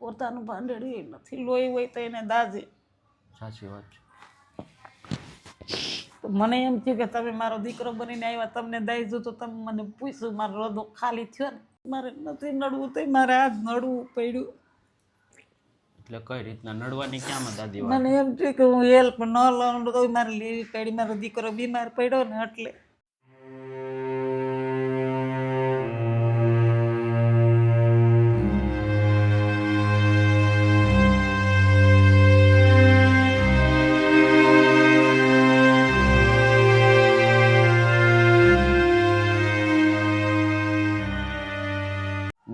પોતાનું ભાંડેડ્યું નથી, લોહી હોય તો એને દાજે. સાચી વાત છે. તો મને એમ થયું કે તમે મારો દીકરો બનીને આવ્યા, તમને દાઈજો તો તમે મને પૂછ્યું, મારો રોદો ખાલી થયો ને, મારે નથી નડવું તો મારે આ જ નડવું પડ્યું. એટલે કઈ રીતના નડવાની ક્યાંમાં દાદી વાત? મને એમ થયું કે હું હેલ્પ ન લઉં તો મારે લેવી પડી, મારો દીકરો બીમાર પડ્યો ને એટલે.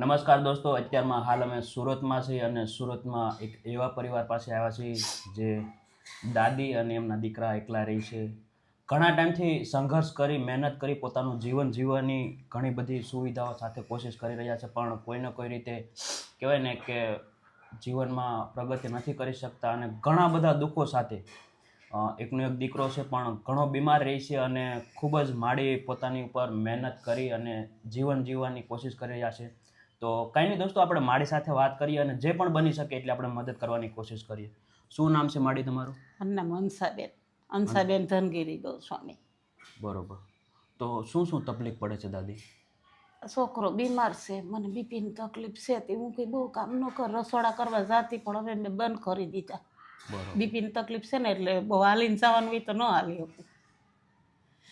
નમસ્કાર દોસ્તો, અત્યારમાં હાલ અમે સુરતમાં છીએ અને સુરતમાં એક એવા પરિવાર પાસે આવ્યા છીએ જે દાદી અને એમના દીકરા એકલા રહી છે. ઘણા ટાઈમથી સંઘર્ષ કરી, મહેનત કરી, પોતાનું જીવન જીવવાની ઘણી બધી સુવિધાઓ સાથે કોશિશ કરી રહ્યા છે, પણ કોઈને કોઈ રીતે કહેવાય ને કે જીવનમાં પ્રગતિ નથી કરી શકતા અને ઘણા બધા દુઃખો સાથે. એકનો એક દીકરો છે પણ ઘણો બીમાર રહી છે અને ખૂબ જ માડી પોતાની ઉપર મહેનત કરી અને જીવન જીવવાની કોશિશ કરી રહ્યા છે. તો કાંઈ નહીં દોસ્તો, આપણે માડી સાથે વાત કરીએ અને જે પણ બની શકે એટલે આપણે મદદ કરવાની કોશિશ કરીએ. શું નામ છે માડી તમારું? નામ અંસાબેન ધનગીરી ગોસ્વામી. બરોબર. તો શું શું તકલીફ પડે છે દાદી? છોકરો બીમાર છે, મને બીપીની તકલીફ છે, તે હું કંઈ બહુ કામ ન કર, રસોડા કરવા જાતી પણ હવે મેં બંધ કરી દીધા. બીપીની તકલીફ છે ને એટલે બહુ હાલીને જવાનું હોય તો ન હાલી શકું.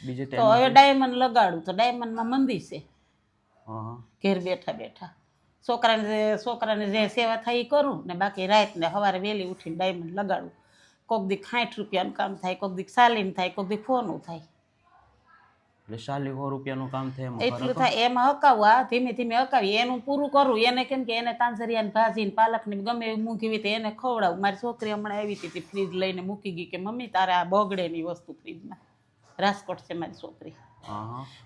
બીજે તો હવે ડાયમંડ લગાડું તો ડાયમંડમાં મંદી છે, ઘેર બેઠા બેઠા છોકરાને જે સેવા થાય એ કરું ને બાકી રાતને સવારે વહેલી ઉઠીને ડાયમંડ લગાડું. કોક દી 60 રૂપિયાનું કામ થાય, કોક દી ચાલીને થાય, કોક દી ફોનું થાય. એટલે 40 રૂપિયાનું કામ થાય એટલું થાય. એમાં હકાવું, આ ધીમે ધીમે હકાવી, એનું પૂરું કરું. એને કેમ કે એને તાંજરિયાની ભાજીને પાલકની ગમે એવી મૂકી હોય તો એને ખવડાવું. મારી છોકરી હમણાં આવી હતી, ફ્રીજ લઈને મૂકી ગઈ કે મમ્મી તારે આ બગડેની વસ્તુ ફ્રીજમાં. રાજકોટ છે મારી છોકરી.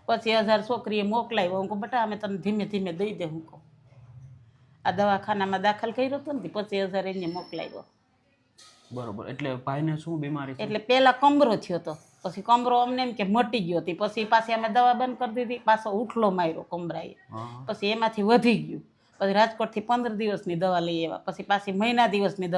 પછી 1000 છોકરીએ મોકલાવ્યો. હું કહું બેટા અમે તને ધીમે ધીમે દઈ દે. હું કહું આ દવાખાનામાં દાખલ કર્યો હતો ને 25,000 એને મોકલાવ્યો. બરોબર. એટલે ભાઈને શું બીમારી? એટલે પેલા કમરો થયો હતો, પછી કમરો અમને એમ કે મટી ગયો હતી, પછી પાછી અમે દવા બંધ કરી દીધી, પાછો ઉઠલો માર્યો કમરાએ, પછી એમાંથી વધી ગયું. પછી રાજકોટથી 15 દિવસની દવા લઈ આવ્યા, પછી પાછી મહિના દિવસની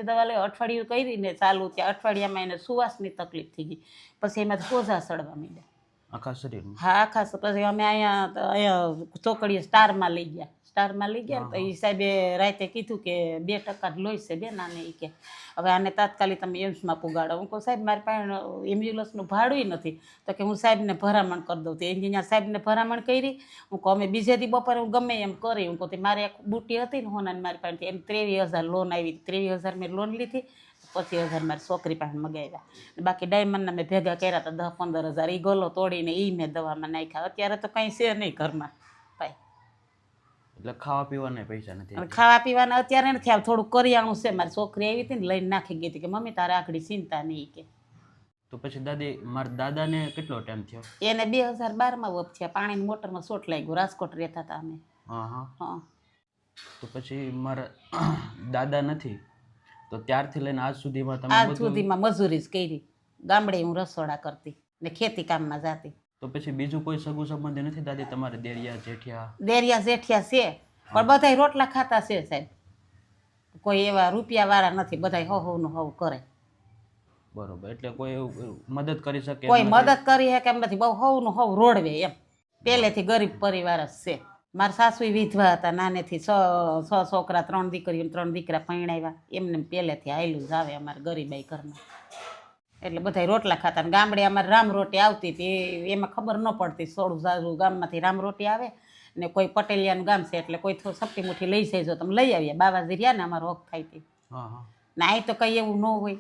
દવા લઈ અઠવાડિયું કરીને ચાલુ. ત્યાં અઠવાડિયામાં એને સુવાસની તકલીફ થઈ ગઈ, પછી એમાંથી સોજા સડવા માંડ્યા આખા શરીરમાં. હા આખા. પછી અમે અહીંયા ચોકડીએ સ્ટારમાં લઈ ગયા ને તો એ સાહેબે રાતે કીધું કે 2% જ લોહી છે બેન આને. એ કે હવે આને તાત્કાલિક તમે એમ્સમાં પુગાડો. હું કહું સાહેબ મારી પાસે એમ્બ્યુલન્સનું ભાડું નથી. તો કે હું સાહેબને ભરામણ કરી દઉં. તો એન્જિનિયર સાહેબને ભરામણ કરી. હું કહું અમે બીજે દી બપોરે હું ગમે એમ કરી. હું કહું મારે એક બુટી હતી ને હોનાની મારી પાસે, એમ 23,000 લોન આવી. 23,000 મેં લોન લીધી, 25,000 મારી છોકરી પાસે મગાવ્યા. બાકી ડાયમંડના મેં ભેગા કર્યા હતા 10-15,000. એ ગોલો તોડીને એ મેં દવામાં નાખ્યા. અત્યારે તો કંઈ છે નહીં ઘરમાં ભાઈ. એટલે ખાવા પીવાના પૈસા નથી? ખાવા પીવાના અત્યારે નથી. આવ થોડું કરિયાણું છે. મારી છોકરી આવી હતી ને લઈને નાખી ગઈ હતી કે મમ્મી તારે આખડી ચિંતા નહીં કે. તો પછી દાદી, મારા દાદાને કેટલો ટાઈમ થયો? એને 2012માં વપ થયા. પાણીની મોટરમાં શોટ લાગ્યું. રાજકોટ રહેતા હતા અમે. હા. તો પછી મારા દાદા નથી તો ત્યારથી લઈને આજ સુધીમાં તમે? આજ સુધીમાં મજૂરી જ કરી. ગામડે હું રસોડા કરતી ને ખેતી કામમાં જાતી. તો પછી બીજું કોઈ સગું સંબંધી નથી દાદી તમારે? દેરિયા જેઠિયા છે પણ બધાય રોટલા ખાતા છે સાહેબ. કોઈ એવા રૂપિયા વાળા નથી. બધાય હવનું હવ કરે. બરોબર. એટલે કોઈ એવું મદદ કરી શકે? કોઈ મદદ કરી શકે એમ નથી. બહુ હવનું હવ રોડવે એમ. પહેલેથી ગરીબ પરિવાર જ છે. મારા સાસુ વિધવા હતા નાનેથી. 6 છોકરા 3 દીકરીઓ 3 દીકરા પરણાવ્યા. એમને પહેલેથી આયલું જ આવે અમારે ગરીબાઈ ઘરમાં. એટલે બધા રોટલા ખાતા. ને ગામડે અમારે રામરોટી આવતી હતી. એમાં ખબર ન પડતી. સોળું જાજુ ગામમાંથી રામરોટી આવે ને કોઈ પટેલિયાનું ગામ છે એટલે કોઈ સપટી મુઠ્ઠી લઈ જાય. જો તમે લઈ આવીએ. બાવાજી રહ્યા ને અમારો હક થાય હતી. ને અહીં તો કંઈ એવું ન હોય.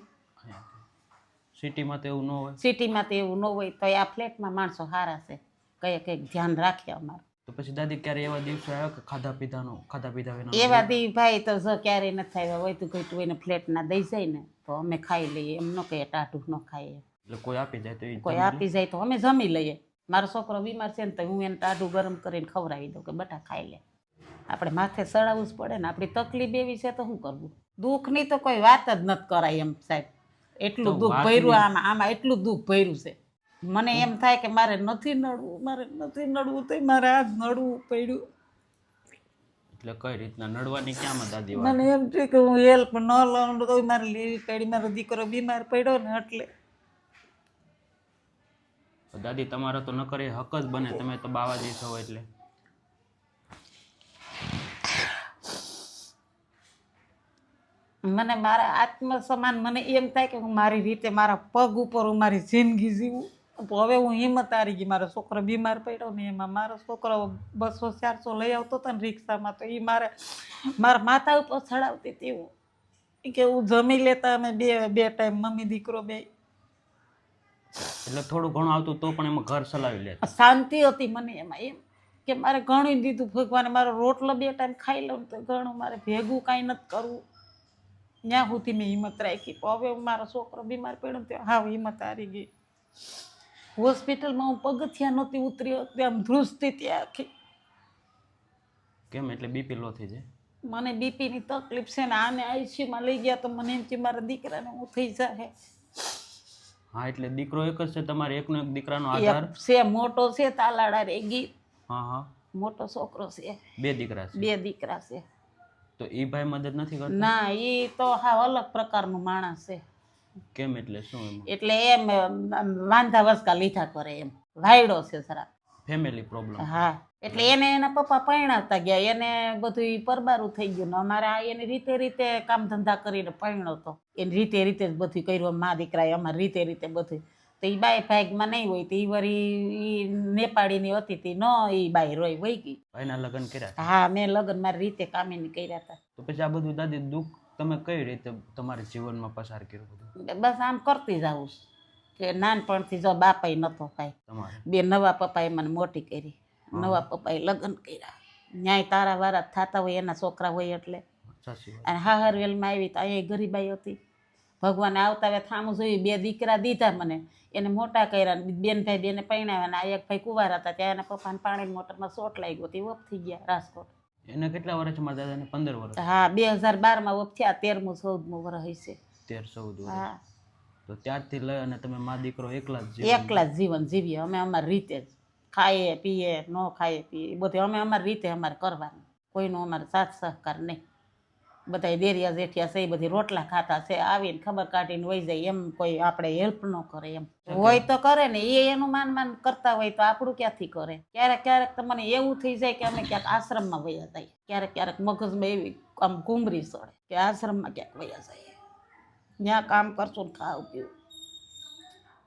સિટીમાં તો એવું ન હોય. સિટીમાં તો એવું ન હોય. તો આ ફ્લેટમાં માણસો સારા છે. કંઈક ધ્યાન રાખે અમારે. તો પછી દાદી ક્યારે એવા દિવસો આવ્યા કે ખાધા પીધા વિના? એવા દી ભાઈ તો જો ક્યારેય નથી આવ્યા. હોય તો કોઈ એને ફ્લેટના દઈ જાય ને તો અમે ખાઈ લઈએ. એમ ન કહીએ ટાઢું ન ખાઈએ. એટલે કોઈ આપી જાય તો? કોઈ આપી જાય તો અમે જમી લઈએ. મારો છોકરો બીમાર છે ને તો હું એને ટાઢું ગરમ કરીને ખવડાવી દઉં કે બટા ખાઈ લે. આપણે માથે ચડાવવું જ પડે ને. આપણી તકલીફ એવી છે તો શું કરવું? દુઃખની તો કોઈ વાત જ નથી કરાય એમ સાહેબ. એટલું દુઃખ ભર્યું આમાં એટલું દુઃખ ભર્યું છે. મને એમ થાય કે મારે નથી નડવું તો મારે આ જ નડવું પડ્યું. એટલે કઈ રીતના નડવાની ક્યાંમાં દાદી મને એમ થયું કે હું હેલ્પ ન લઉં તો મારે લેવી પડી, મારો દીકરો બીમાર પડ્યો ને એટલે. દાદી તમારો તો ન કરે હક જ બને, તમે તો બાવાજી છો એટલે. મને મારા આત્મસન્માન મને એમ થાય કે હું મારી રીતે મારા પગ ઉપર હું મારી જિંદગી જીવું. તો હવે હું હિંમત હારી ગઈ. મારો છોકરો બીમાર પડ્યો ને એમાં મારો છોકરો 200-400 લઈ આવતો હતો ને રિક્ષામાં, તો એ મારા માથા ઉપર ચડાવતી હતી. હું કે હું જમી લેતા અમે બે ટાઈમ મમ્મી દીકરો બે. એટલે થોડું ઘણું આવતું તો પણ એમાં ઘર ચલાવી લે. શાંતિ હતી મને એમાં, એમ કે મારે ઘણું દીધું ભગવાને. મારો રોટલો 2 ટાઈમ ખાઈ લઉં તો ઘણું, મારે ભેગું કાંઈ નથી કરવું. ત્યાં સુધી મેં હિંમત રાખી. હવે મારો છોકરો બીમાર પડ્યો ને હા હિંમત હારી ગઈ. હોસ્પિટલમાં હું પગથિયા નહોતી ઉતરી, આમ ધ્રુજતી ત્યાં આખી. કેમ એટલે બીપી લો થઈ જાય? મને બીપીની તકલીફ છે ને આને આઈસીયુમાં લઈ ગયા તો મને એમ કે મારા દીકરાને હું થઈ જાય. હા એટલે દીકરો એક જ છે તમારે? એકનો એક દીકરાનો આધાર છે? મોટો છે તાલાડા રેગી. હા હા, મોટો છોકરો છે. 2 દીકરા છે? 2 દીકરા છે. તો એ ભાઈ મદદ નથી કરતો? ના, એ તો હા અલગ પ્રકારનું માણસ છે. કેમ એટલે શું એમ? એટલે એમ વાંધા વસકા લીધા કરે, એમ વાયડો છે જરા. Family problem? હા, એટલે એને એના પપ્પા પરણાવતા ગયા, એને બધું પરબારું થઈ ગયું ને અમારે આ એની રીતે કામ ધંધા કરીને પરણ્યો હતો. એની રીતે જ બધું કર્યું. મા દીકરાએ અમારે રીતે બધું. તો એ બાઈ ભાગમાં નહીં હોય તો એ વળી નેપાળીની હતી તે ન એ બાઈ રોઈ વહી ગઈ. ભાઈના લગ્ન કર્યા? હા, મેં લગ્ન મારી રીતે કામીને કર્યા હતા. તો પછી આ બધું દાદી દુઃખ તમે કઈ રીતે તમારા જીવનમાં પસાર કર્યું બધું? બસ આમ કરતી જાઉં કે નાનપણથી જો બાપાએ નતો કાંઈ. તમારે 2 નવા પપ્પાએ મને મોટી કરી, નવા પપ્પાએ લગ્ન કર્યા. ન્યાય તારા વારા થતા હોય એના છોકરા હોય એટલે. સાચી વાત. અને હાહરવેલમાં આવી તો અહીંયા ગરીબાઈ હતી. ભગવાને આવતા હવે થામું જોયું. 2 દીકરા દીધા મને, એને મોટા કર્યા. બેન ભાઈ બેને પરણાવ્યા ને આ એક ભાઈ કુંવારા હતા ત્યાં એના પપ્પાને પાણીની મોટરમાં શોટ લાગ્યો તે વપ થઈ ગયા રાજકોટ. એને કેટલા વર્ષમાં દાદાને? 15 વર્ષ? હા, 2012માં વપ થયા. 13મું 14મું વર્ષ હશે. 13-14 વર્ષ. હા, તો ત્યારથી લઈ અને તમે મા દીકરો એકલા જ એકલા જ જીવન જીવીએ અમે અમારી રીતે જ. ખાઈએ પીએ, ન ખાઈએ પીએ એ બધું અમે અમારી રીતે અમારે કરવાનું. કોઈનો અમારે સાથ સહકાર નહીં. બધા દેરિયા જેઠિયા છે એ બધી રોટલા ખાતા છે, આવીને ખબર કાઢીને વહી જાય. એમ કોઈ આપણે હેલ્પ ન કરે. એમ હોય તો કરે ને, એ એનું માન કરતા હોય તો આપણું ક્યાંથી કરે. ક્યારેક તો મને એવું થઈ જાય કે અમે ક્યાંક આશ્રમમાં વયા જાય. ક્યારેક મગજમાં એવી આમ ઘૂમરી સડે કે આશ્રમમાં ક્યાંક વયા જાય, ત્યાં કામ કરશું ને ખાવું પીવું,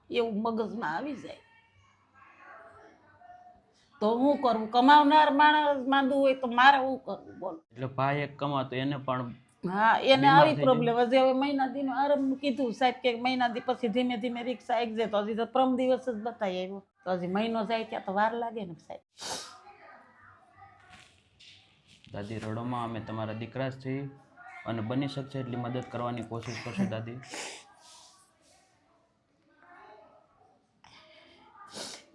એવું મગજમાં આવી જાય. તો હું કરવું? કમાવનાર માણસ માંદું હોય તો મારે શું કરવું બોલો? એટલે ભાઈ એક કમાતો એને પણ? હા, એને આવી પ્રોબ્લેમ. હજી હવે મહિના દીનું આરામ કીધું સાહેબ કે મહિના દી પછી ધીમે ધીમે રિક્ષા આવી જાય. તો હજી તો પ્રમ દિવસ જ બતાવી આવ્યો, તો હજી મહિનો જાય ત્યાં તો વાર લાગે ને સાહેબ. દાદી રડોમાં, અમે તમારા દીકરા જ છીએ અને બની શકશે એટલી મદદ કરવાની કોશિશ કરશો દાદી.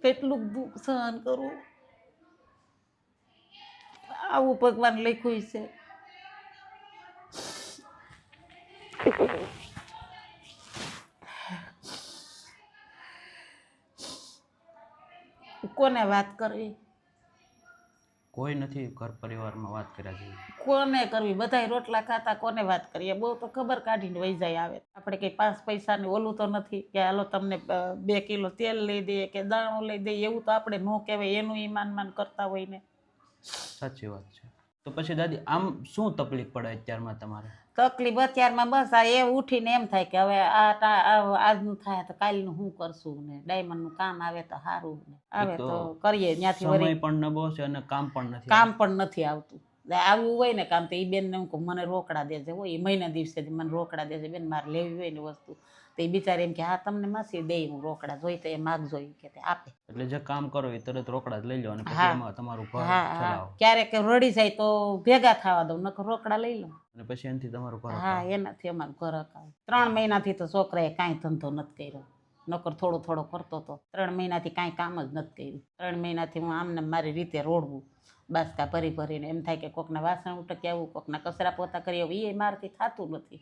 કેટલું દુઃખ સહન કરું, આવું ભગવાન લખ્યું છે. કોને વાત કરવી? કોઈ નથી ઘર પરિવારમાં વાત કર્યા જેવી. કોને કરવી? બધાય રોટલા ખાતા, કોને વાત કરીએ? બહુ તો ખબર કાઢીને વહી જાય. આવે આપણે કંઈ 5 પૈસાની ઓલું તો નથી કે હાલો તમને 2 કિલો તેલ લઈ દઈએ કે દાણો લઈ દઈએ, એવું તો આપણે ન કહેવાય. એનું ઈમાન કરતા હોય ને. સાચી વાત છે. તો પછી દાદી આમ શું તકલીફ પડે અત્યારમાં તમારે? તકલીફ અત્યારમાં બસ આ એ ઉઠીને એમ થાય કે હવે આજનું થાય તો કાલનું શું કરશું ને, ડાયમંડનું કામ આવે તો સારું ને, આવે તો કરીએ. ત્યાંથી સમય પણ નબળો છે અને કામ પણ નથી આવતું. આવ્યું હોય ને કામ તો એ બેનને હું કહું મને રોકડા દેજે. હોય એ મહિના દિવસે મને રોકડા દેજે બેન, મારે લેવી હોય ને વસ્તુ. તો એ બિચારી એમ કે હા તમને માસી દે હું રોકડા, જોઈ તો એ માગજો કે તે આપે. એટલે જે કામ કરો એ તરત રોકડા જ લઈ લો અને પછી એમાં તમારું ઘર ચલાવો. ક્યારેક રડી જાય તો ભેગા થવા દઉં, નકર રોકડા લઈ લઉં અને પછી એનાથી તમારું ઘર? હા, એનાથી અમારું ઘર હકાવે. 3 મહિનાથી તો છોકરાએ કાંઈ ધંધો નથી કર્યો, નકર થોડો કરતો હતો. 3 મહિનાથી કાંઈ કામ જ નથી કર્યું. 3 મહિનાથી હું આમને મારી રીતે રોડવું, બાસકા ભરીને. એમ થાય કે કોકના વાસણ ઉટકી આવું, કોકના કચરા પોતા કરી આવું, એ મારાથી થતું નથી.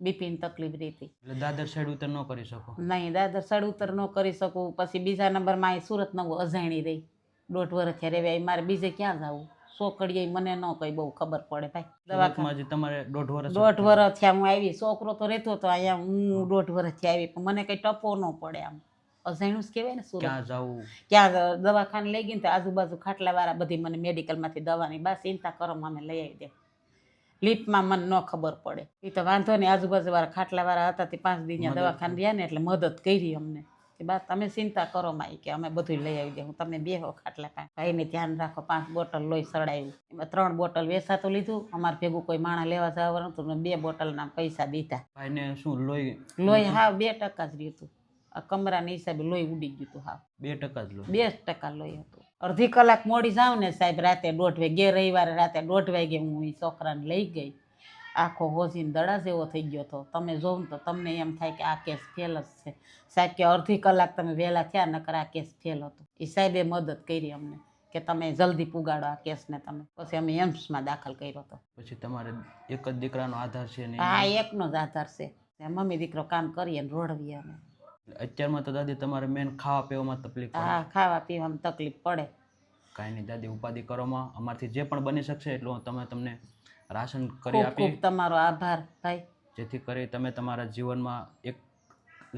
બીપીની તકલીફ રહેતી. એટલે દાદર સાઈડ ઉતર ન કરી શકો? નહીં, દાદર સાઈડ ઉતર ન કરી શકું. પછી બીજા નંબરમાં અહીં સુરત નવું અજાણી રહી, 1.5 વર્ષથી રહેવા. મારે બીજે ક્યાં જવું? છોકરીએ મને ન કઈ બહુ ખબર પડે ભાઈ. સુરતમાં હજી તમારે 1.5 વર્ષ 1.5 વર્ષ થયા હું આવી. છોકરો તો રહેતો હતો અહીંયા, હું 1.5 વર્ષથી આવી, પણ મને કઈ ટપો ન પડે. આમ અજાણ્યું જ કહેવાય ને સુરત. ક્યાં જાવું? ક્યાં દવાખાને લઈ ગઈ ને તો આજુબાજુ ખાટલાવાળા બધી મને મેડિકલમાંથી દવાની બસ ચિંતા કરો અમે લઈ આવી દે. લિફ્ટમાં મને ન ખબર પડે. એ તો વાંધો નહીં, આજુબાજુવાળા ખાટલાવાળા હતા તે 5 દી ત્યાં દવાખાને રહ્યા ને એટલે મદદ કરી અમને કે બા તમે ચિંતા કરો માં કે અમે બધું લઈ આવી દે. હું તમે બેહો ખાટલા પાસે, ભાઈને ધ્યાન રાખો. 5 બોટલ લોહી સડાવ્યું, એમાં 3 બોટલ વેચાતું લીધું. અમારે ભેગું કોઈ માણસ લેવા જવાનું હતું, 2 બોટલના પૈસા દીધા. ભાઈને શું લોહી હાવ 2% જ રહ્યું હતું. આ કમરાના હિસાબે લોહી ઉડી ગયું હતું હાવ. 2% જ લો? 2% લોહી હતું. અડધી કલાક મોડી જાઉં ને સાહેબ, રાતે 1:30 વાગે, રવિવારે રાતે 1:30 વાગે હું એ છોકરાને લઈ ગઈ. આખો હોજીને દડા જેવો થઈ ગયો હતો. તમે જોઉં તો તમને એમ થાય કે આ કેસ ફેલ જ છે. સાહેબ કે અડધી કલાક તમે વહેલા થયા, નકર આ કેસ ફેલ હતો. એ સાહેબે મદદ કરી અમને કે તમે જલ્દી પુગાડો આ કેસને તમે. પછી અમે એમ્સમાં દાખલ કર્યો હતો. પછી તમારે એક જ દીકરાનો આધાર છે ને? હા, એકનો જ આધાર છે. મમ્મી દીકરો કામ કરીએ ને રોડવીએ અમે. અત્યારમાં તો દાદી તમારે મેન ખાવા પીવામાં તકલીફ પડે? હા, ખાવા પીવામાં તકલીફ પડે. કાંઈ નહીં દાદી, ઉપાધિ કરોમાં. અમારથી જે પણ બની શકશે એટલું તમને રાશન કરી ખૂબ ખૂબ તમારો આભાર ભાઈ. જેથી કરી તમે તમારા જીવનમાં એક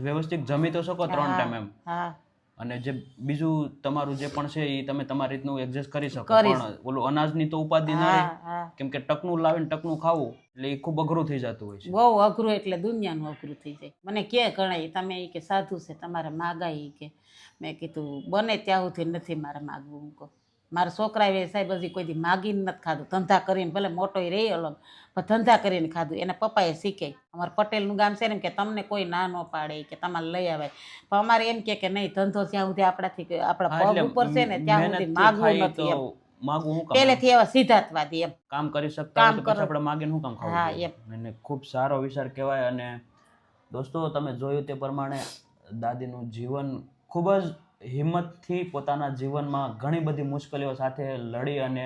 વ્યવસ્થિત જમી તો શકો 3 ટાઈમ એમ. હા. અને જે બીજું તમારું જે પણ છે એ તમે તમારી રીતનું એડજસ્ટ કરી શકો. પણ ઓલું અનાજની તો ઉપાધિ ના રહે, કેમ કે ટકનું લાવીને ટકનું ખાવું એટલે એ ખૂબ અઘરું થઈ જતું હોય છે. બહુ અઘરું, એટલે દુનિયાનું અઘરું થઈ જાય. મને કે ગણાય તમે કે સાધુ છે તમારે માગાય કે. મેં કીધું બને ત્યાં સુધી નથી મારે માગવું. હું કહું મારા છોકરાએ સાહેબ હજી કોઈ દી માગીને નથી ખાધું. ધંધા કરીને, ભલે મોટો રહી અલગ, પણ ધંધા કરીને ખાધું. એના પપ્પાએ શીખે. અમારા પટેલનું ગામ છે ને કે તમને કોઈ ના ન પાડે કે તમારે લઈ આવે, પણ અમારે એમ કે નહીં, ધંધો જ્યાં સુધી આપણાથી આપણા પગ ઉપર છે ને ત્યાં સુધી માગવું નથી એમ. માગવું હું પહેલેથી એવા સિદ્ધાંતવાદી એમ. કામ કરી શકતા હોય તો પછી આપણે માગીને શું કામ ખાવું? હા એમ. અને ખૂબ સારો વિચાર કહેવાય. અને દોસ્તો તમે જોયું તે પ્રમાણે દાદીનું જીવન ખૂબ જ હિંમતથી પોતાના જીવનમાં ઘણી બધી મુશ્કેલીઓ સાથે લડી અને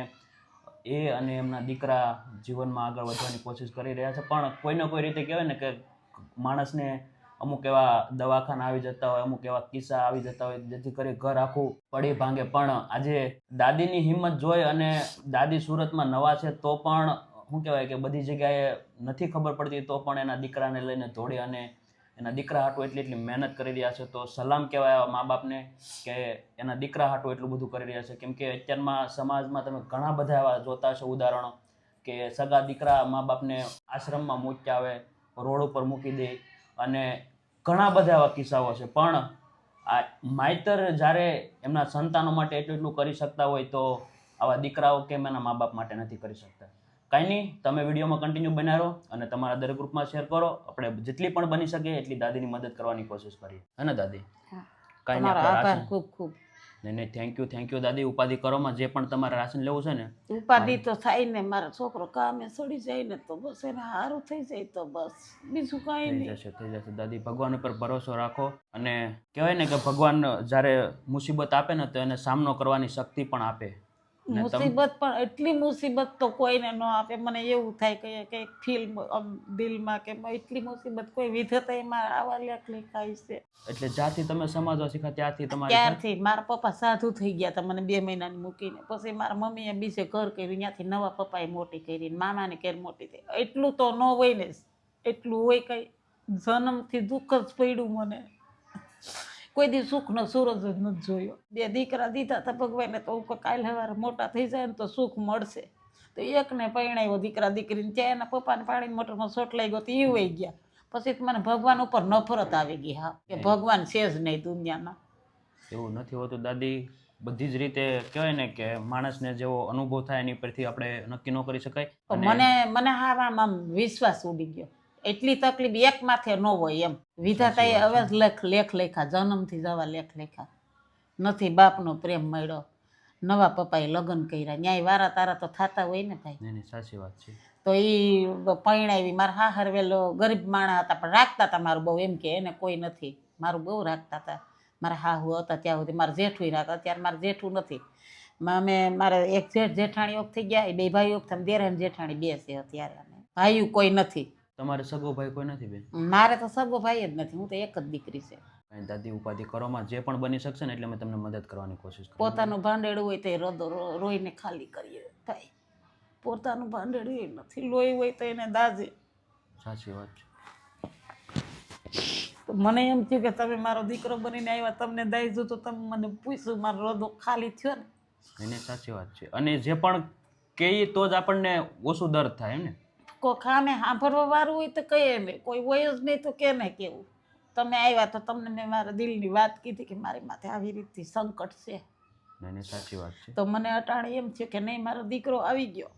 અને એમના દીકરા જીવનમાં આગળ વધવાની કોશિશ કરી રહ્યા છે. પણ કોઈને કોઈ રીતે કહેવાય ને કે માણસને અમુક એવા દવાખાના આવી જતા હોય, અમુક એવા કિસ્સા આવી જતા હોય જેથી કરી ઘર આખું પડી ભાંગે. પણ આજે દાદીની હિંમત જોઈ અને દાદી સુરતમાં નવા છે તો પણ શું કહેવાય કે બધી જગ્યાએ નથી ખબર પડતી તો પણ એના દીકરાને લઈને દોડી અને એના દીકરા હાટું એટલી મહેનત કરી રહ્યા છે. તો સલામ કહેવાય મા બાપને કે એના દીકરા હાટું એટલું બધું કરી રહ્યા છે. કેમ કે અત્યારમાં સમાજમાં તમે ઘણા બધા એવા જોતા હશો ઉદાહરણો કે સગા દીકરા મા બાપને આશ્રમમાં મૂક્યા આવે, રોડ ઉપર મૂકી દે, અને ઘણા બધા એવા કિસ્સાઓ છે. પણ આ માયતર જ્યારે એમના સંતાનો માટે એટલું કરી શકતા હોય તો આવા દીકરાઓ કેમ એના મા બાપ માટે નથી કરી શકતા? કાંઈ નહીં, તમે વિડીયોમાં કન્ટિન્યુ બનાવી રહો અને તમારા દરેક ગ્રુપમાં શેર કરો. આપણે જેટલી પણ બની શકે એટલી દાદીની મદદ કરવાની કોશિશ કરીએ. હે ને દાદી? કાંઈ નહીં, આભાર ખૂબ ખૂબ. નહીં, થેન્ક યુ દાદી. ઉપાધિ કરોમાં જે પણ તમારે રાશન લેવું છે ને, ઉપાધિ તો થાય ને. મારો છોકરો કામે સડી જાય ને તો બસ એને સારું થઈ જાય તો બસ, બીજું કાંઈ નહીં. થઈ જશે દાદી. ભગવાન ઉપર ભરોસો રાખો. અને કહેવાય ને કે ભગવાન જ્યારે મુસીબત આપે ને તો એને સામનો કરવાની શક્તિ પણ આપે. મુસીબત પણ એટલી મુસીબત તો કોઈને ન આપે. મને એવું થાય કે કંઈક ફીલ દિલમાં કે એટલી મુસીબત કોઈ વિધતા એમાં આવા લેખ લેખાય છે. એટલે જ્યાંથી તમે સમજવા શીખ્યા ત્યારથી મારા પપ્પા સાધુ થઈ ગયા હતા મને 2 મહિનાની મૂકીને. પછી મારા મમ્મીએ બીજે ઘર કર્યું, ત્યાંથી નવા પપ્પાએ મોટી કરી, મામાને ઘેર મોટી થઈ. એટલું તો ન હોય ને, એટલું હોય કઈ. જન્મથી દુઃખ જ પડ્યું મને. કોઈ દી સુખનો સૂરજ જ નથી જોયો. 2 દીકરા દીધા હતા ભગવાને તો કાલ સવારે મોટા થઈ જાય ને તો સુખ મળશે. તો એકને પરણાવ્યો દીકરા દીકરીને, ત્યાં એના પપ્પાને પાણીની મોટરમાં સોટલાઈ ગયો તો એ વહી ગયા. પછી મને ભગવાન ઉપર નફરત આવી ગઈ. હા, કે ભગવાન છે જ નહીં દુનિયામાં. એવું નથી હોતું દાદી. બધી જ રીતે કહેવાય ને કે માણસને જેવો અનુભવ થાય એની પરથી આપણે નક્કી ન કરી શકાય. મને હા આમ વિશ્વાસ ઉડી ગયો. એટલી તકલીફ એક માથે ન હોય એમ. વિધાતાએ હવે લેખ લેખા, જન્મથી જવા લેખ લેખા નથી. બાપનો પ્રેમ મળ્યો, નવા પપ્પાએ લગ્ન કર્યા, ન્યાય વારા તારા તો થતા હોય ને ભાઈ. નહીં, સાચી વાત છે. તો એ પરણાવી. મારા હાહર વેલો ગરીબ માણસ હતા પણ રાખતા હતા મારું બહુ. એમ કે એને કોઈ નથી, મારું બહુ રાખતા હતા. મારા હાહુ હતા ત્યાં સુધી. મારા જેઠું રાખતા. અત્યારે મારે જેઠું નથી. મારે એક જેઠાણી ઓફ થઈ ગયા, 2 ભાઈઓ ઓફ થયા, દેરાણી જેઠાણી 2 છે અત્યારે. ભાઈઓ કોઈ નથી. તમારે સગો ભાઈ કોઈ નથી બેન? મારે તો સગો ભાઈ જ નથી. હું તો એક જ દીકરી છે. દાદી ઉપાધિ કરોમાં જે પણ બની શકશે ને એટલે મેં તમને મદદ કરવાની કોશિશ કરું. પોતાનું ભાંડેડું હોય તો રોઈને ખાલી કરીએ. કાંઈ પોતાનું ભાંડેડું એ નથી, લોહી હોય તો એને દાજે. સાચી વાત છે. તો મને એમ થયું કે તમે મારો દીકરો બનીને આવ્યા, તમને દાઈજું તો તમે મને પૂછ્યું, મારો રોદો ખાલી થયો ને. એને સાચી વાત છે. અને જે પણ કહીએ તો જ આપણને ઓછું દર્દ થાય એમ ને. કોઈ ખામે સાંભળવા વાળું હોય તો કહીએ ને, કોઈ હોય જ નહીં તો કેને કેવું. તમે આવ્યા તો તમને મેં મારા દિલની વાત કીધી કે મારી માથે આવી રીતે સંકટ છે. એને સાચી વાત છે. તો મને અટાણે એમ થયું કે નહીં, મારો દીકરો આવી ગયો.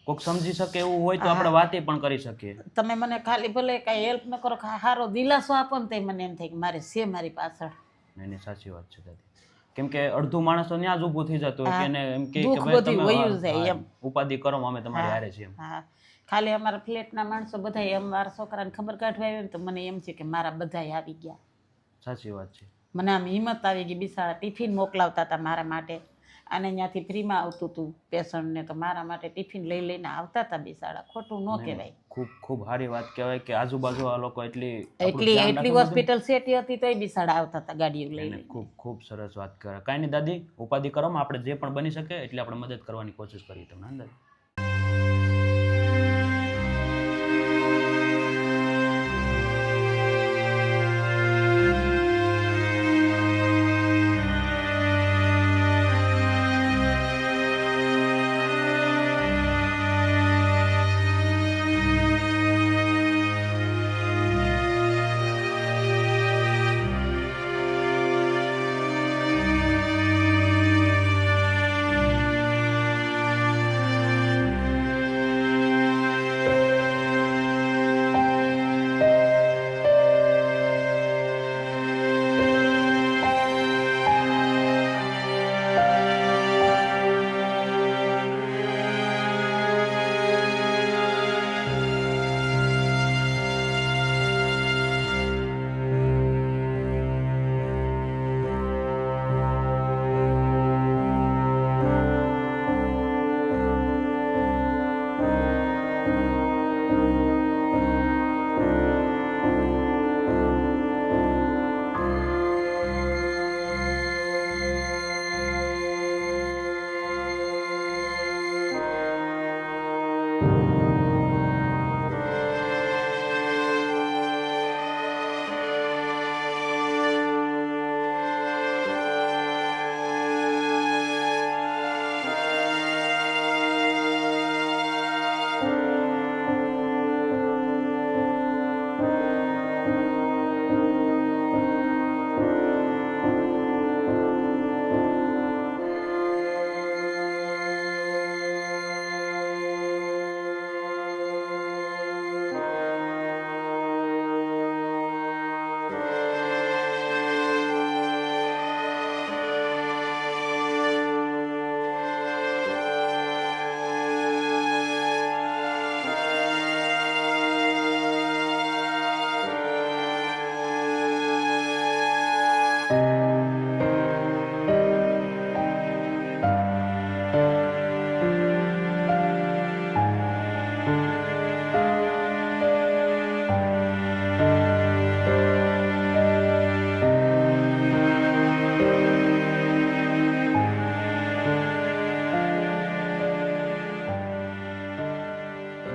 કોઈક સમજી શકે એવું હોય તો આપણે વાતે પણ કરી શકીએ. તમે મને ખાલી ભલે કાંઈ હેલ્પ ન કરો, સારો દિલાસો આપો ને તો મને એમ થાય કે મારે છે મારી પાછળ. એની સાચી વાત છે દાદી. કેમ કે અડધું માણસ તો ત્યાં જ ઊભું થઈ જતું હોય કે એને એમ કે દુઃખ ભાઈ બધું તમે વયું જાય એમ. ઉપાધિ કરો, અમે તમારી હારે છીએ એમ. હા, ખાલી અમારા ફ્લેટના માણસો બધા એમ મારા છોકરાને ખબર કાઢવા આવ્યા ને તો મને એમ છે કે મારા બધાય આવી ગયા. સાચી વાત છે. મને આમ હિંમત આવી ગઈ. બિચારા ટિફિન મોકલાવતા હતા મારા માટે, અને અહીંયાથી ફ્રીમાં આવતું હતું પેશન્ટને, તો મારા માટે ટિફિન લઈ લઈને આવતા હતા બિચારા. ખોટું ન કહેવાય. ખૂબ ખૂબ સારી વાત કહેવાય કે આજુબાજુ આ લોકો એટલી હોસ્પિટલ સેટી હતી તોય બિચારા આવતા હતા ગાડીઓ લઈને. ખૂબ ખૂબ સરસ વાત કરે. કાંઈ નહીં દાદી, ઉપાધિ કરવામાં આપણે જે પણ બની શકે એટલે આપણે મદદ કરવાની કોશિશ કરીએ તમને અંદર.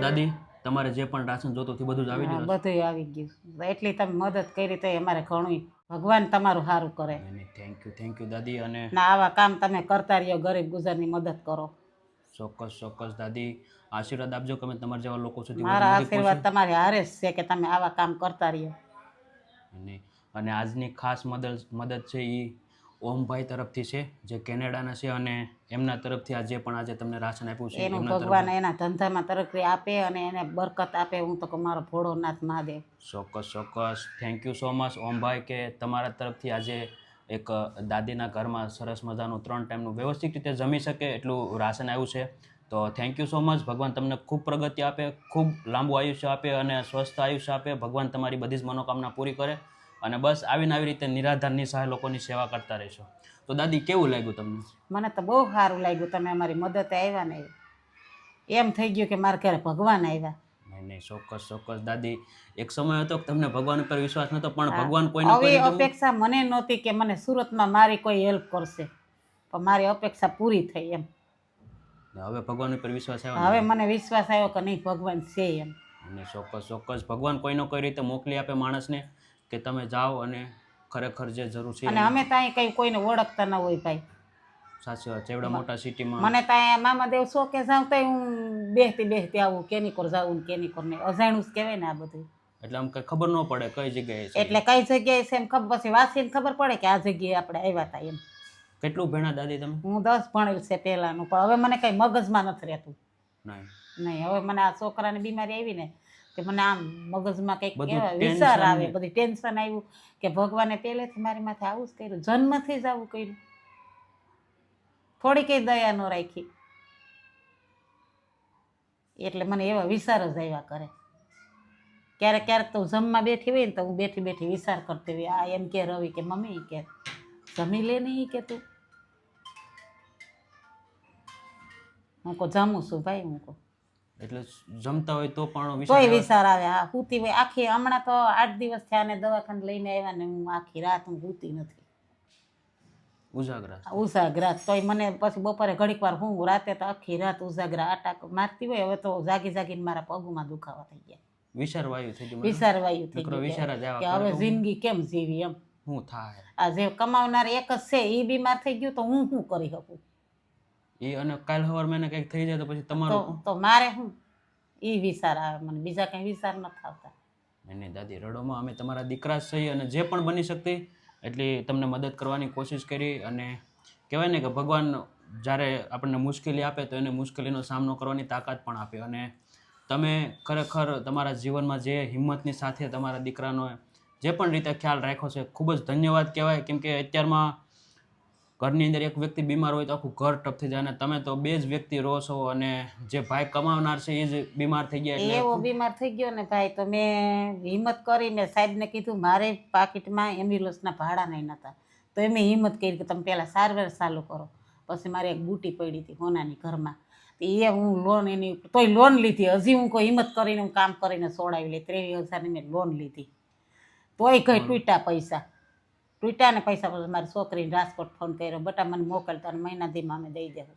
દાદી, તમારે જે પણ રાશન જોતું હતું બધું જ આવી ગયું? બધું આવી ગયું. એટલી તમે મદદ કરી તો અમારે ઘણું. ભગવાન તમારું સારું કરે. થેન્ક યુ દાદી. અને ના, આવા કામ તમે કરતા રહ્યો, ગરીબ ગુજારની મદદ કરો. ચોક્કસ ચોક્કસ દાદી, આશીર્વાદ આપજો કે અમે તમારા જેવા લોકો સુધી મારા આશીર્વાદ તમારે હારે જ છે કે તમે આવા કામ કરતા રહ્યો. અને આજની ખાસ મદદ છે એ ઓમભાઈ તરફથી છે, જે કેનેડાના છે, અને એમના તરફથી આજે તમને રાશન આપ્યું છે. એનું ભગવાન એના ધંધામાં તરક્કી આપે અને એને બરકત આપે. હું તો મારો ભોળોનાથ મહાદેવ. ચોક્કસ. થેન્ક યુ સો મચ ઓમભાઈ કે તમારા તરફથી આજે એક દાદીના ઘરમાં સરસ મજાનું 3 ટાઈમનું વ્યવસ્થિત રીતે જમી શકે એટલું રાશન આવ્યું છે. તો થેન્ક યુ સો મચ. ભગવાન તમને ખૂબ પ્રગતિ આપે, ખૂબ લાંબુ આયુષ્ય આપે અને સ્વસ્થ આયુષ્ય આપે. ભગવાન તમારી બધી જ મનોકામના પૂરી કરે. અને બસ આવીને આવી રીતે નિરાધાર નિસહાય લોકોની સેવા કરતા રહેશો. તો દાદી, કેવું લાગ્યું તમને? મને તો બહુ સારું લાગ્યું. તમે અમારી મદદે આવ્યા ને એમ થઈ ગયું કે મારા ઘરે ભગવાન આવ્યા. નહીં, ચોક્કસ દાદી. એક સમય હતો કે તમને ભગવાન ઉપર વિશ્વાસ નતો, પણ ભગવાન કોઈને કોઈ અપેક્ષા મને નહોતી કે મને સુરતમાં મારી કોઈ હેલ્પ કરશે, પણ મારી અપેક્ષા પૂરી થઈ એમ. હવે ભગવાન ઉપર વિશ્વાસ આવ્યો હવે મને વિશ્વાસ આવ્યો કે નહીં ભગવાન છે એમ. અને ચોક્કસ ચોક્કસ ભગવાન કોઈનો કોઈ રીતે મોકલી આપે માણસને કે તમે જાઓ અને ખરેખર જે જરૂર છે અને અમે ત્યાં કઈ કોઈને ઓળખતા ન હોય ભાઈ. સાચી વાત છે. એવડા મોટા સિટીમાં મને ત્યાં મામાદેવ શોકે જાઉં તો હું બેહતી આવું કેની કોર જાવું ને કેની કોર નહીં, અજાણ્યું જ કહેવાય ને આ બધું. એટલે આમ કઈ ખબર ન પડે કઈ જગ્યાએ છે. એટલે કઈ જગ્યાએ છે એમ ખબર, પછી વાંચીને ખબર પડે કે આ જગ્યાએ આપણે આવ્યા હતા એમ. કેટલું ભણ્યા દાદી તમે? હું 10 ભણેલ છે પહેલાનું, પણ હવે મને કઈ મગજમાં નથી રહેતું. નહીં નહીં, હવે મને આ છોકરાની બીમારી આવી ને કે મને આમ મગજમાં કંઈક બધું કહેવાય tension વિચાર આવે, ને. બધી ટેન્શન આવ્યું કે ભગવાને પહેલેથી મારી માથે આવું જ કર્યું, જન્મથી જ આવું કર્યું, થોડી કઈ દયા ન રાખી. એટલે મને એવા વિચાર જ આવ્યા કરે. ક્યારેક ક્યારેક તો જમવા બેઠી હોય ને તો હું બેઠી બેઠી વિચાર કરતી હોય. આ એમ કે રવિ કે મમ્મી કે જમી લે નહીં કે તું. હું કહું જમું છું ભાઈ, હું કહું. એટલે જમતા હોય તો પણ તોય આવે. વિચાર આવે. હા, સૂતી હોય આખી, હમણાં તો 8 દિવસ થયા ને દવાખાને લઈને આવ્યા ને હું આખી રાત હું સૂતી નથી, ઉજાગરા. ઉજાગરા. તોય મને પછી બપોરે ઘડીક વાર હું રાતે તો આખી રાત ઉજાગરા આટાક મારતી હોય. હવે તો જાગી જાગીને મારા પગમાં દુખાવા થઈ ગયા, વિચાર વાયુ થઈ ગયું. વિચારવાયું થઈ દીકરો વિચાર જ ગયું આવ્યા કે હવે કરે. જિંદગી કેમ જીવી એમ. શું થાય આ જે કમાવનાર એક જ છે એ બીમાર થઈ ગયું તો હું શું કરી શકું? એ અને કાલ સવાર મને કંઈક થઈ જાય તો પછી તમારું તો મારે શું એ વિચાર આવે મને, બીજા કઈ વિચાર નથી આવતા. નહીં દાદી રડોમાં અમે તમારા દીકરા જ છીએ અને જે પણ બની શકતી એટલી તમને મદદ કરવાની કોશિશ કરી. અને કહેવાય ને કે ભગવાન જ્યારે આપણને મુશ્કેલી આપે તો એને મુશ્કેલીનો સામનો કરવાની તાકાત પણ આપે. અને તમે ખરેખર તમારા જીવનમાં જે હિંમતની સાથે તમારા દીકરાનો જે પણ રીતે ખ્યાલ રાખ્યો છે ખૂબ જ ધન્યવાદ કહેવાય. કેમ કે અત્યારમાં ઘરની અંદર એક વ્યક્તિ બીમાર હોય તો આખું ઘર ટપ થઈ જાય અને તમે તો 2 જ વ્યક્તિ રહો છો અને જે ભાઈ કમાવનાર છે એ જ બીમાર થઈ ગયા. એટલે એવો બીમાર થઈ ગયો ને ભાઈ, તો મેં હિંમત કરી, મેં સાહેબને કીધું મારે પાકીટમાં એમ્બ્યુલન્સના ભાડા નહીં નહોતા, તો એમ હિંમત કરી કે તમે પહેલાં સારવાર ચાલુ કરો. પછી મારે એક બુટી પડી હતી હોનાની ઘરમાં, એ હું લોન એની તોય લોન લીધી. હજી હું કોઈ હિંમત કરીને હું કામ કરીને છોડાવી લે. 23,000ની મેં લોન લીધી, તોય કઈ તૂટ્યા ને પૈસા. પછી મારી છોકરીને રાજકોટ ફોન કર્યો, બટા મને મોકલતા અને મહિના દીમાં અમે દઈ દેવું.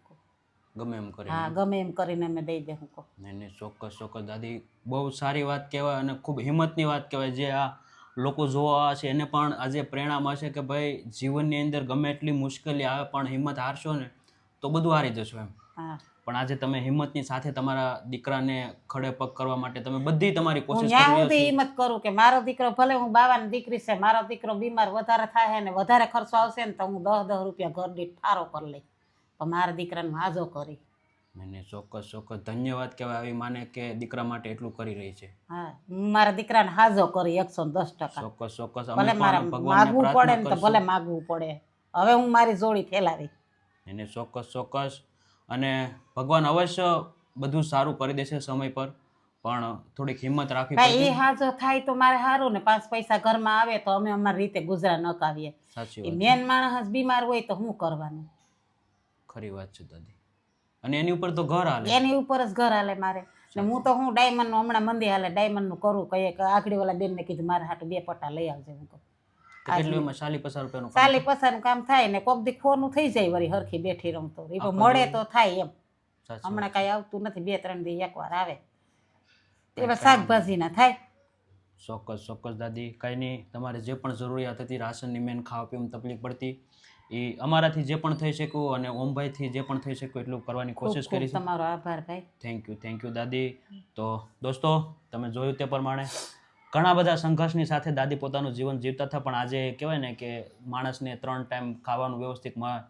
ગમે એમ કરી. હા, ગમે એમ કરીને અમે દઈ દેવું. નહીં ચોક્કસ ચોક્કસ દાદી બહુ સારી વાત કહેવાય અને ખૂબ હિંમતની વાત કહેવાય. જે આ લોકો જોવા છે એને પણ આજે પ્રેરણા મળશે કે ભાઈ જીવનની અંદર ગમે એટલી મુશ્કેલી આવે પણ હિંમત હારશો ને તો બધું હારી જશો એમ. હા, પણ આજે તમે હિંમતની સાથે તમારા દીકરાને ખડે પગ કરવા માટે તમે બધી તમારી હું કોશિશ ત્યાં કરી સુધી રહ્યા છો. હિંમત કરું કે મારો દીકરો, ભલે હું બાવાની દીકરી છે, મારો દીકરો બીમાર વધારે થાય ને વધારે ખર્ચો આવશે ને તો હું 10 રૂપિયા ઘર દીઠ ઠારો કરી લઈ, પણ મારા દીકરાને હાજો કરી. નહીં ચોક્કસ ચોક્કસ ધન્યવાદ કહેવાય આવી માને કે દીકરા માટે એટલું કરી રહી છે. હા, હું મારા દીકરાને હાજો કરી 110%. ચોક્કસ ચોક્કસ ભલે મારે માગવું પડે ને તો ભલે ભગવાન માગવું પડે. હવે હું મારી જોડી ફેલાવી. એને ચોક્કસ ચોક્કસ અને ભગવાન અવશ્ય બધું સારું કરી દેશે સમય પર, પણ થોડીક હિંમત રાખવી ભાઈ પડે. એ હાજો થાય તો મારે સારું ને, 5 પૈસા ઘરમાં આવે તો અમે અમારી રીતે ગુજરાન નકાવીએ. સાચી એ વાત મેન માણસ બીમાર હોય તો શું કરવાનું? ખરી વાત છે દાદી. અને એની ઉપર તો ઘર હાલે. એની ઉપર જ ઘર હાલે મારે. ને હું તો હું ડાયમંડનું હમણાં મંદી હાલે ડાયમંડનું કરું, કહીએ કે આગળીવાળા બેનને કીધું મારે હાટું 2 પટ્ટા લઈ આવજે. હું કહું કેટલું એમાં 40-50 રૂપિયાનું કામ. 40-50નું કામ થાય ને કોક દી ખોનું થઈ જાય, વળી હરખી બેઠી રહું તો એ મળે તો થાય એમ. સાચી હમણાં કાંઈ આવતું નથી, 2-3 દી એકવાર આવે. એવા શાકભાજીના થાય. ચોક્કસ ચોક્કસ દાદી કાંઈ નહીં, તમારે જે પણ જરૂરિયાત હતી રાશનની મેન ખાવા પીવામાં તકલીફ પડતી એ અમારાથી જે પણ થઈ શક્યું અને ઓમભાઈથી જે પણ થઈ શક્યું એટલું કરવાની કોશિશ ખૂબ કરી છે. તમારો આભાર ભાઈ. થેન્ક યુ દાદી. તો દોસ્તો તમે જોયું તે પ્રમાણે ઘણા બધા સંઘર્ષની સાથે દાદી પોતાનું જીવન જીવતા હતા, પણ આજે કહેવાય ને કે માણસને 3 ટાઈમ ખાવાનું વ્યવસ્થિત મળે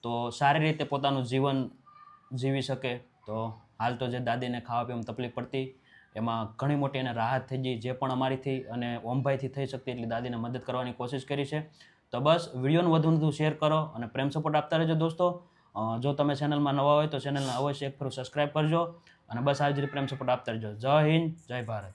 તો સારી રીતે પોતાનું જીવન જીવી શકે. તો હાલ તો જે દાદીને ખાવા પીવામાં તકલીફ પડતી એમાં ઘણી મોટી એને રાહત થઈ ગઈ. જે પણ અમારીથી અને ઓમભાઈથી થઈ શકતી એટલી દાદીને મદદ કરવાની કોશિશ કરી છે. તો બસ વિડીયોને વધુ શેર કરો અને પ્રેમ સપોર્ટ આપતા રહેજો દોસ્તો. જો તમે ચેનલમાં નવા હોય તો ચેનલને અવશ્ય એક ફરું સબસ્ક્રાઈબ કરજો અને બસ આવી જ રીતે પ્રેમ સપોર્ટ આપતા રહેજો. જય હિન્દ, જય ભારત.